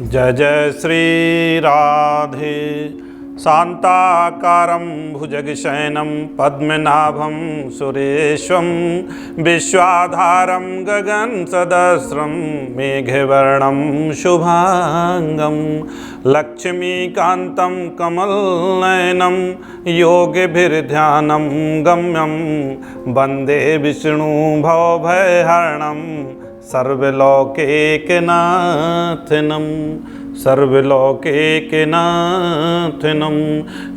जय जय श्री राधे। शांताकारं भुजगशयनं पद्मनाभं सुरेशं विश्वाधारं गगनसदस्रं मेघवर्णं शुभांगं लक्ष्मीकान्तं कमलनयनं योगिभिर्ध्यानं गम्यं वन्दे विष्णु भवभयहरणं सर्वलोकैकनाथनं सर्वलोकैकनाथनं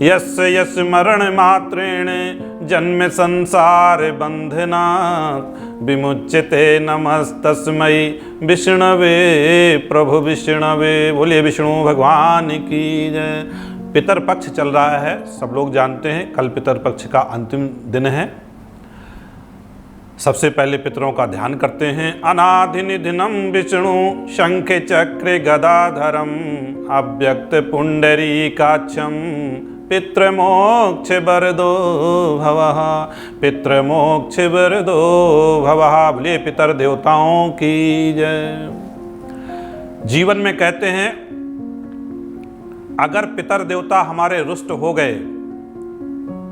यस्य यस्य मरणमात्रेण जन्म संसार बंधनात् विमुच्यते नमस्तस्मै विष्णवे प्रभु विष्णवे। बोलिए विष्णु भगवान की जय। पितर पक्ष चल रहा है, सब लोग जानते हैं। कल पितर पक्ष का अंतिम दिन है। सबसे पहले पितरों का ध्यान करते हैं। अनादि निधनम विष्णु शंख चक्र गदाधरम अव्यक्त पुंडरीकाक्षम पितृमोक्ष वरदो भवः पितृमोक्ष वरदो भवः। बोलिए पितर देवताओं की जय। जीवन में कहते हैं अगर पितर देवता हमारे रुष्ट हो गए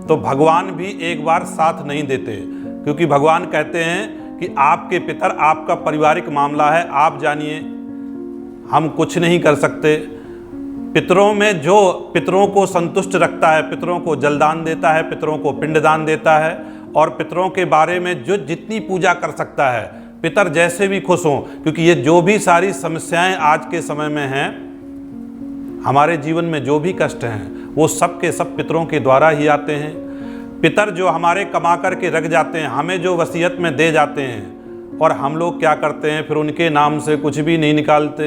तो भगवान भी एक बार साथ नहीं देते, क्योंकि भगवान कहते हैं कि आपके पितर आपका पारिवारिक मामला है, आप जानिए, हम कुछ नहीं कर सकते। पितरों में जो पितरों को संतुष्ट रखता है, पितरों को जलदान देता है, पितरों को पिंडदान देता है और पितरों के बारे में जो जितनी पूजा कर सकता है, पितर जैसे भी खुश हों, क्योंकि ये जो भी सारी समस्याएं आज के समय में हैं, हमारे जीवन में जो भी कष्ट हैं वो सब के सब पितरों के द्वारा ही आते हैं। पितर जो हमारे कमा कर के रख जाते हैं, हमें जो वसीयत में दे जाते हैं, और हम लोग क्या करते हैं फिर उनके नाम से कुछ भी नहीं निकालते।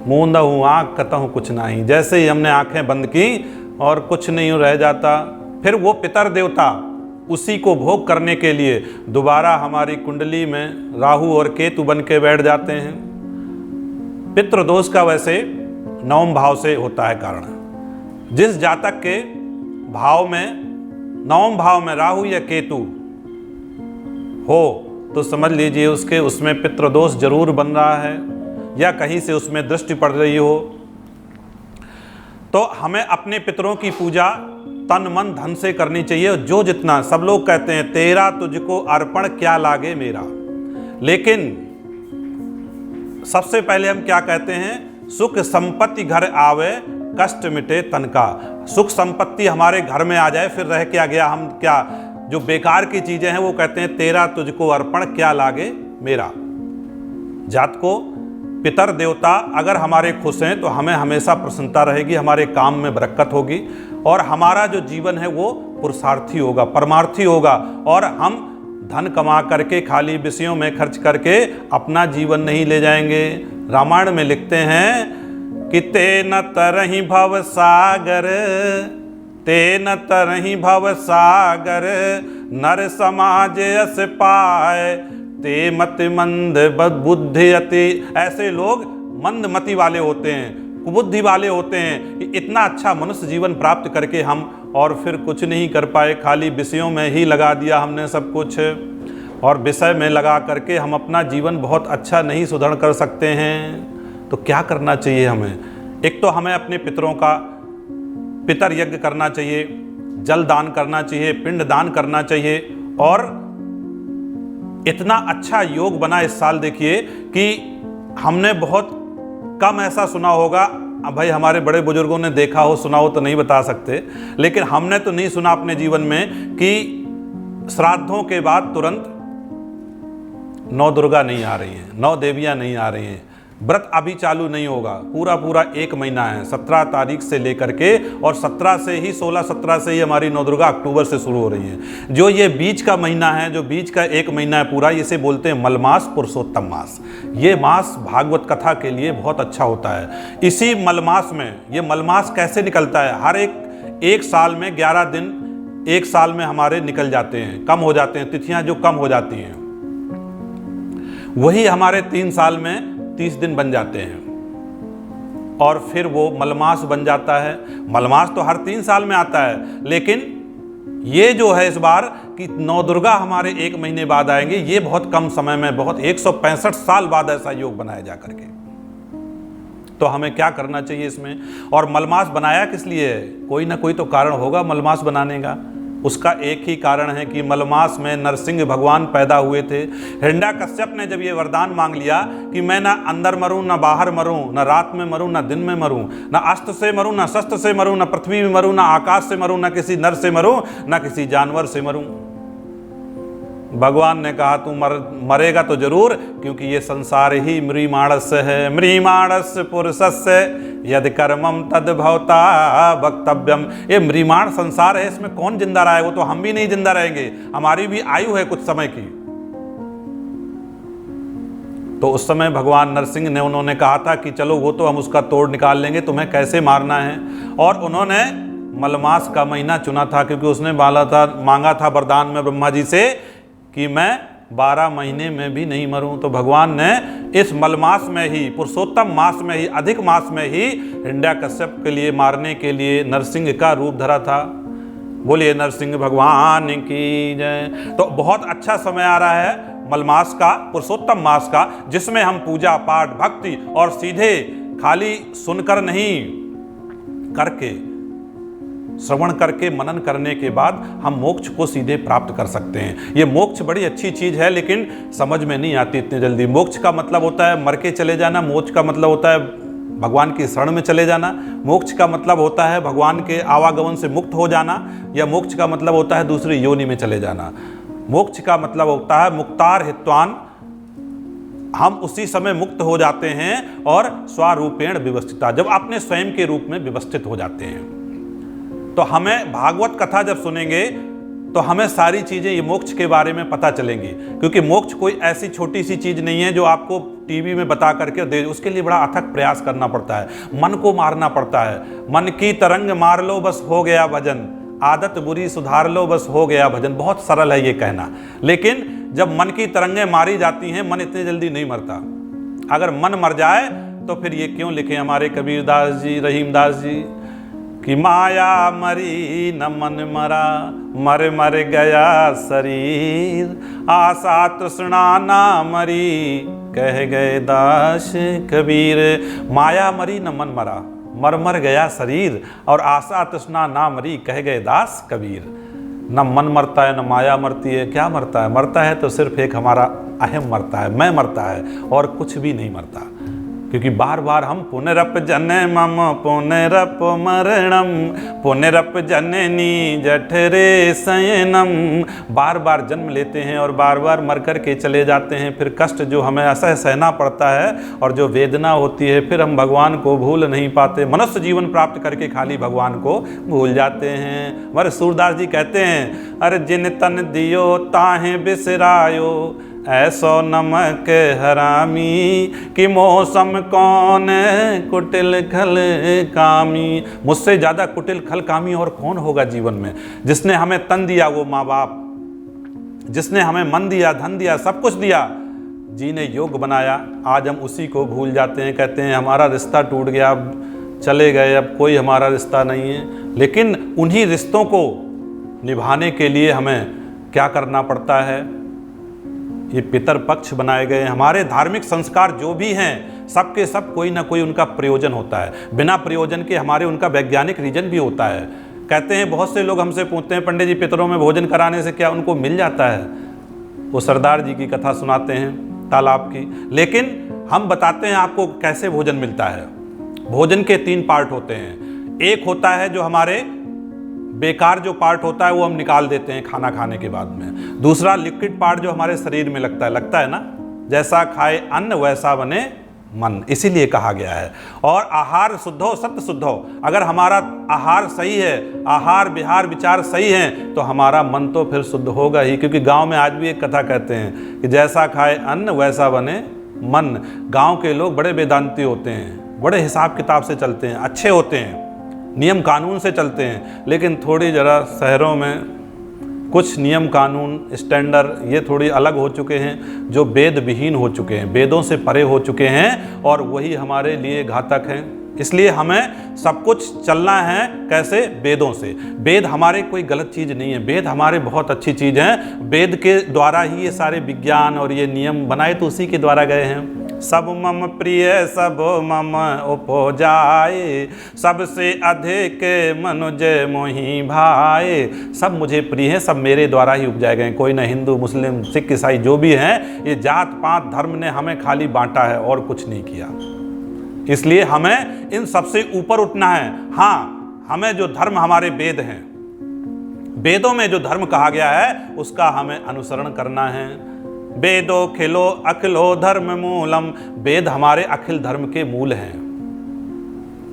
मूंदा हूँ आँख कहता हूँ कुछ नहीं, जैसे ही हमने आंखें बंद की और कुछ नहीं रह जाता, फिर वो पितर देवता उसी को भोग करने के लिए दोबारा हमारी कुंडली में राहु और केतु बन के बैठ जाते हैं। पितृदोष का वैसे 9 भाव से होता है कारण। जिस जातक के भाव में 9 भाव में राहु या केतु हो तो समझ लीजिए उसमें पितृदोष जरूर बन रहा है या कहीं से उसमें दृष्टि पड़ रही हो। तो हमें अपने पितरों की पूजा तन मन धन से करनी चाहिए। जो जितना, सब लोग कहते हैं तेरा तुझको अर्पण क्या लागे मेरा, लेकिन सबसे पहले हम क्या कहते हैं, सुख संपत्ति घर आवे कष्ट मिटे तन का। सुख संपत्ति हमारे घर में आ जाए फिर रह क्या गया, हम क्या जो बेकार की चीजें हैं वो कहते हैं तेरा तुझको अर्पण क्या लागे मेरा। जात को पितर देवता अगर हमारे खुश हैं तो हमें हमेशा प्रसन्नता रहेगी, हमारे काम में बरकत होगी और हमारा जो जीवन है वो पुरुषार्थी होगा, परमार्थी होगा, और हम धन कमा करके खाली विषयों में खर्च करके अपना जीवन नहीं ले जाएंगे। रामायण में लिखते हैं कि तेन तरहि भव सागर, तेन तरहि भव सागर, नर समाज अस पाए, ते मति मंद बुद्धि अति। ऐसे लोग मंदमति वाले होते हैं, कुबुद्धि वाले होते हैं कि इतना अच्छा मनुष्य जीवन प्राप्त करके हम और फिर कुछ नहीं कर पाए, खाली विषयों में ही लगा दिया हमने सब कुछ, और विषय में लगा करके हम अपना जीवन बहुत अच्छा नहीं सुधार कर सकते हैं। तो क्या करना चाहिए हमें? एक तो हमें अपने पितरों का पितर यज्ञ करना चाहिए, जल दान करना चाहिए, पिंड दान करना चाहिए। और इतना अच्छा योग बना इस साल, देखिए कि हमने बहुत कम ऐसा सुना होगा। अब भाई हमारे बड़े बुजुर्गों ने देखा हो सुना हो तो नहीं बता सकते, लेकिन हमने तो नहीं सुना अपने जीवन में कि श्राद्धों के बाद तुरंत 9 दुर्गा नहीं आ रही हैं, 9 देवियां नहीं आ रही हैं, व्रत अभी चालू नहीं होगा। पूरा 1 महीना है, 17 तारीख से लेकर के, और 17 से ही 16-17 से ही हमारी 9 दुर्गा अक्टूबर से शुरू हो रही है। जो ये बीच का महीना है, जो बीच का 1 महीना है पूरा, इसे बोलते हैं मलमास, पुरुषोत्तम मास। ये मास भागवत कथा के लिए बहुत अच्छा होता है। इसी मलमास में, ये मलमास कैसे निकलता है, हर एक साल में 11 दिन एक साल में हमारे निकल जाते हैं, कम हो जाते हैं, तिथियां जो कम हो जाती हैं, वही हमारे 3 साल में 30 दिन बन जाते हैं और फिर वो मलमास बन जाता है। मलमास तो हर 3 साल में आता है, लेकिन ये जो है इस बार कि 9 दुर्गा हमारे 1 महीने बाद आएंगे, ये बहुत कम समय में, बहुत 165 साल बाद ऐसा योग बनाया जा करके। तो हमें क्या करना चाहिए इसमें? और मलमास बनाया किस लिए है? कोई ना कोई तो कारण होगा मलमास बनाने का। उसका एक ही कारण है कि मलमास में नरसिंह भगवान पैदा हुए थे। हिरण्यकश्यप ने जब ये वरदान मांग लिया कि मैं ना अंदर मरूं, ना बाहर मरूं, ना रात में मरूं, ना दिन में मरूं, ना अस्त्र से मरूं, ना शस्त्र से मरूं, ना पृथ्वी में मरूं, ना आकाश से मरूं, ना किसी नर से मरूं, ना किसी जानवर से मरूं। भगवान ने कहा तू मरेगा तो जरूर, क्योंकि ये संसार ही म्रीमाणस्य है। म्रीमाणस्य पुरुषस्य यदि कर्मम तद भवता वक्तव्यम। ये म्रीमाण संसार है, इसमें कौन जिंदा रहा है? वो तो हम भी नहीं जिंदा रहेंगे, हमारी भी आयु है कुछ समय की। तो उस समय भगवान नरसिंह ने उन्होंने कहा था कि चलो वो तो हम उसका तोड़ निकाल लेंगे, तुम्हें कैसे मारना है। और उन्होंने मलमास का महीना चुना था, क्योंकि उसने मांगा था वरदान में ब्रह्मा जी से कि मैं 12 महीने में भी नहीं मरूं। तो भगवान ने इस मलमास में ही, पुरुषोत्तम मास में ही, अधिक मास में ही हिरण्यकश्यप के लिए मारने के लिए नरसिंह का रूप धरा था। बोलिए नरसिंह भगवान की जय। तो बहुत अच्छा समय आ रहा है मलमास का, पुरुषोत्तम मास का, जिसमें हम पूजा पाठ भक्ति और सीधे खाली सुनकर नहीं, करके, श्रवण करके, मनन करने के बाद हम मोक्ष को सीधे प्राप्त कर सकते हैं। ये मोक्ष बड़ी अच्छी चीज है, लेकिन समझ में नहीं आती इतनी जल्दी। मोक्ष का मतलब होता है मर के चले जाना, मोक्ष का मतलब होता है भगवान की शरण में चले जाना, मोक्ष का मतलब होता है भगवान के आवागमन से मुक्त हो जाना, या मोक्ष का मतलब होता है दूसरी योनि में चले जाना। मोक्ष का मतलब होता है मुक्तार हित्वान, हम उसी समय मुक्त हो जाते हैं और स्वरूपेण विवस्थिता, जब अपने स्वयं के रूप में व्यवस्थित हो जाते हैं। तो हमें भागवत कथा जब सुनेंगे तो हमें सारी चीजें ये मोक्ष के बारे में पता चलेंगी, क्योंकि मोक्ष कोई ऐसी छोटी सी चीज नहीं है जो आपको टीवी में बता करके दे। उसके लिए बड़ा अथक प्रयास करना पड़ता है, मन को मारना पड़ता है। मन की तरंग मार लो बस हो गया भजन, आदत बुरी सुधार लो बस हो गया भजन। बहुत सरल है ये कहना, लेकिन जब मन की तरंगें मारी जाती हैं, मन इतनी जल्दी नहीं मरता। अगर मन मर जाए तो फिर ये क्यों लिखे हमारे कबीरदास जी, रहीमदास जी कि माया मरी न मन मरा, मर मर गया शरीर, आशा तृष्णा ना मरी, कह गए दास कबीर। माया मरी न मन मरा, मर मर गया शरीर, और आशा तृष्णा ना मरी, कह गए दास कबीर। न मन मरता है, न माया मरती है। क्या मरता है? मरता है तो सिर्फ एक हमारा अहम मरता है, मैं मरता है, और कुछ भी नहीं मरता। क्योंकि बार बार हम पुनरप जन्मम पुनरप मरणम, पुनरप जननी जठरे शयनम, बार बार जन्म लेते हैं और बार बार मर कर के चले जाते हैं। फिर कष्ट जो हमें असह सहना पड़ता है और जो वेदना होती है, फिर हम भगवान को भूल नहीं पाते। मनुष्य जीवन प्राप्त करके खाली भगवान को भूल जाते हैं। हमारे सूरदास जी कहते हैं, अरे जिन तन दियो ताहे बिसरायो, ऐसो नमक हरामी, कि मौसम कौन कुटिल खल कामी। मुझसे ज्यादा कुटिल खल कामी और कौन होगा जीवन में। जिसने हमें तन दिया वो माँ बाप, जिसने हमें मन दिया, धन दिया, सब कुछ दिया, जीने योग्य बनाया, आज हम उसी को भूल जाते हैं। कहते हैं हमारा रिश्ता टूट गया, अब चले गए, अब कोई हमारा रिश्ता नहीं है। लेकिन उन्हीं रिश्तों को निभाने के लिए हमें क्या करना पड़ता है? ये पितर पक्ष बनाए गए। हमारे धार्मिक संस्कार जो भी हैं, सबके सब कोई ना कोई उनका प्रयोजन होता है। बिना प्रयोजन के हमारे उनका वैज्ञानिक रीजन भी होता है। कहते हैं, बहुत से लोग हमसे पूछते हैं, पंडित जी पितरों में भोजन कराने से क्या उनको मिल जाता है? वो सरदार जी की कथा सुनाते हैं तालाब की, लेकिन हम बताते हैं आपको कैसे भोजन मिलता है। भोजन के 3 पार्ट होते हैं। एक होता है जो हमारे बेकार जो पार्ट होता है वो हम निकाल देते हैं खाना खाने के बाद में। दूसरा लिक्विड पार्ट जो हमारे शरीर में लगता है ना, जैसा खाए अन्न वैसा बने मन, इसीलिए कहा गया है। और आहार शुद्ध हो सत्य शुद्ध हो। अगर हमारा आहार सही है, आहार विहार विचार सही है, तो हमारा मन तो फिर शुद्ध होगा ही। क्योंकि गांव में आज भी एक कथा कहते हैं कि जैसा खाए अन्न वैसा बने मन। गांव के लोग बड़े वेदांती होते हैं, बड़े हिसाब किताब से चलते हैं, अच्छे होते हैं, नियम कानून से चलते हैं। लेकिन थोड़ी जरा शहरों में कुछ नियम कानून स्टैंडर्ड ये थोड़ी अलग हो चुके हैं, जो वेद विहीन हो चुके हैं, वेदों से परे हो चुके हैं, और वही हमारे लिए घातक हैं। इसलिए हमें सब कुछ चलना है कैसे? वेदों से। वेद हमारे कोई गलत चीज़ नहीं है, वेद हमारे बहुत अच्छी चीज़ हैं। वेद के द्वारा ही ये सारे विज्ञान और ये नियम बनाए तो उसी के द्वारा गए हैं। सब मम प्रिय सब मम उपजाए, सबसे अधिक मनुज मोहि भाए। सब मुझे प्रिय हैं, सब मेरे द्वारा ही उपजाए गए। कोई ना हिंदू मुस्लिम सिख ईसाई जो भी हैं, ये जात पात धर्म ने हमें खाली बांटा है और कुछ नहीं किया। इसलिए हमें इन सबसे ऊपर उठना है। हाँ, हमें जो धर्म हमारे वेद हैं, वेदों में जो धर्म कहा गया है उसका हमें अनुसरण करना है। वेदो खिलो अखिलो धर्म मूलम, वेद हमारे अखिल धर्म के मूल हैं,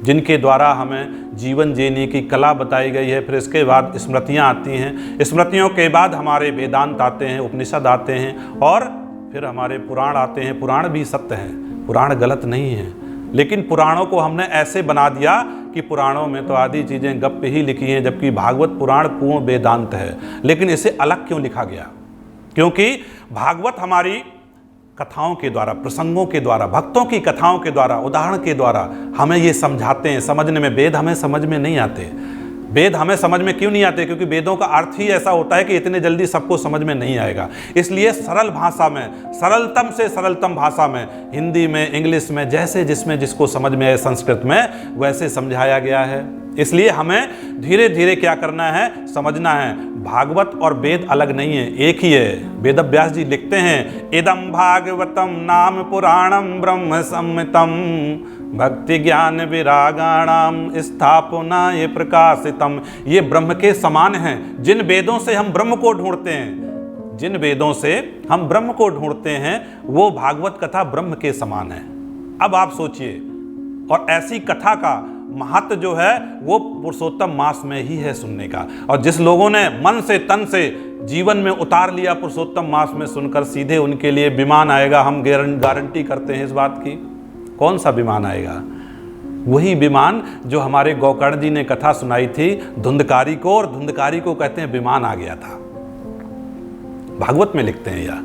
जिनके द्वारा हमें जीवन जीने की कला बताई गई है। फिर इसके बाद स्मृतियाँ आती हैं, स्मृतियों के बाद हमारे वेदांत आते हैं, उपनिषद आते हैं, और फिर हमारे पुराण आते हैं। पुराण भी सत्य हैं, पुराण गलत नहीं है, लेकिन पुराणों को हमने ऐसे बना दिया कि पुराणों में तो आधी चीज़ें गप ही लिखी हैं, जबकि भागवत पुराण पूर्ण वेदांत है। लेकिन इसे अलग क्यों लिखा गया? क्योंकि भागवत हमारी कथाओं के द्वारा, प्रसंगों के द्वारा, भक्तों की कथाओं के द्वारा, उदाहरण के द्वारा हमें ये समझाते हैं, समझने में। वेद हमें समझ में नहीं आते। वेद हमें समझ में क्यों नहीं आते? क्योंकि वेदों का अर्थ ही ऐसा होता है कि इतने जल्दी सबको समझ में नहीं आएगा। इसलिए सरल भाषा में, सरलतम से सरलतम भाषा में, हिंदी में, इंग्लिश में, जैसे जिसमें जिसको समझ में आए, संस्कृत में, वैसे समझाया गया है। इसलिए हमें धीरे धीरे क्या करना है, समझना है। भागवत और वेद अलग नहीं है, एक ही है। वेद व्यास जी लिखते हैं, इदम भागवतम नाम पुराणम ब्रह्म संहितम भक्ति ज्ञान विरागाणाम स्थापनाय प्रकाशितम। ये ब्रह्म के समान हैं। जिन वेदों से हम ब्रह्म को ढूंढते हैं, जिन वेदों से हम ब्रह्म को ढूंढते हैं, वो भागवत कथा ब्रह्म के समान है। अब आप सोचिए, और ऐसी कथा का महत्व जो है वो पुरुषोत्तम मास में ही है सुनने का। और जिस लोगों ने मन से तन से जीवन में उतार लिया पुरुषोत्तम मास में सुनकर, सीधे उनके लिए विमान आएगा। हम गारंटी करते हैं इस बात की। कौन सा विमान आएगा? वही विमान जो हमारे गोकर्ण जी ने कथा सुनाई थी धुंधकारी को, और धुंधकारी को कहते हैं विमान आ गया था। भागवत में लिखते हैं या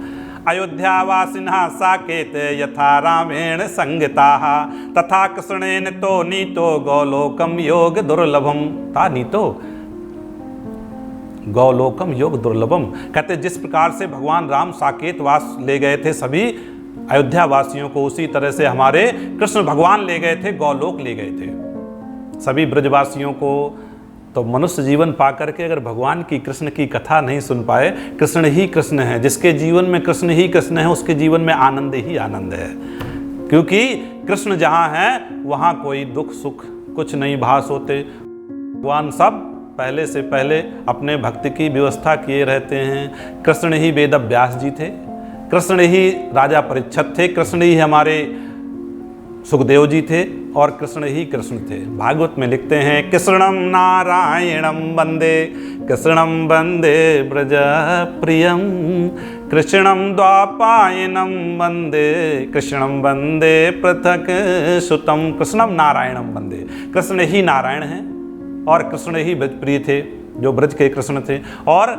अयोध्यावासिनः साकेत यथा रामेण संगताः तथा कृष्णेन तो नीतो गौलोकम योग दुर्लभम। ता नीतो गौलोकम योग दुर्लभम, कहते जिस प्रकार से भगवान राम साकेत वास ले गए थे सभी अयोध्या वासियों को, उसी तरह से हमारे कृष्ण भगवान ले गए थे, गौलोक ले गए थे सभी ब्रजवासियों को। तो मनुष्य जीवन पा करके अगर भगवान की, कृष्ण की कथा नहीं सुन पाए, कृष्ण ही कृष्ण है, जिसके जीवन में कृष्ण ही कृष्ण है, उसके जीवन में आनंद ही आनंद है। क्योंकि कृष्ण जहाँ है वहाँ कोई दुख सुख कुछ नहीं भास होते। भगवान सब पहले से पहले अपने भक्ति की व्यवस्था किए रहते हैं। कृष्ण ही वेद व्यास जी थे, कृष्ण ही राजा परीक्षित थे, कृष्ण ही हमारे सुखदेव जी थे, और कृष्ण ही कृष्ण थे। भागवत में लिखते हैं, कृष्णम नारायणम वंदे, कृष्णम वंदे ब्रज प्रियम, कृष्णम द्वापायनम वंदे, कृष्णम वंदे पृथक सुतम। कृष्णम नारायणम वंदे, कृष्ण ही नारायण हैं और कृष्ण ही ब्रज प्रिय थे, जो ब्रज के कृष्ण थे, और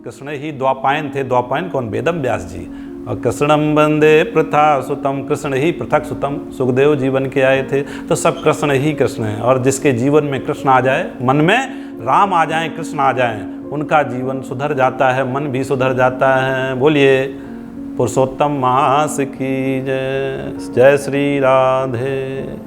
कृष्ण ही द्वापायन थे। द्वापायन कौन? वेद व्यास जी। और कृष्णम वंदे पृथा सुतम, कृष्ण ही पृथक सुतम, सुखदेव जीवन के आए थे। तो सब कृष्ण ही कृष्ण हैं, और जिसके जीवन में कृष्ण आ जाए, मन में राम आ जाए, कृष्ण आ जाए, उनका जीवन सुधर जाता है, मन भी सुधर जाता है। बोलिए पुरुषोत्तम मास की जय। जय श्री राधे।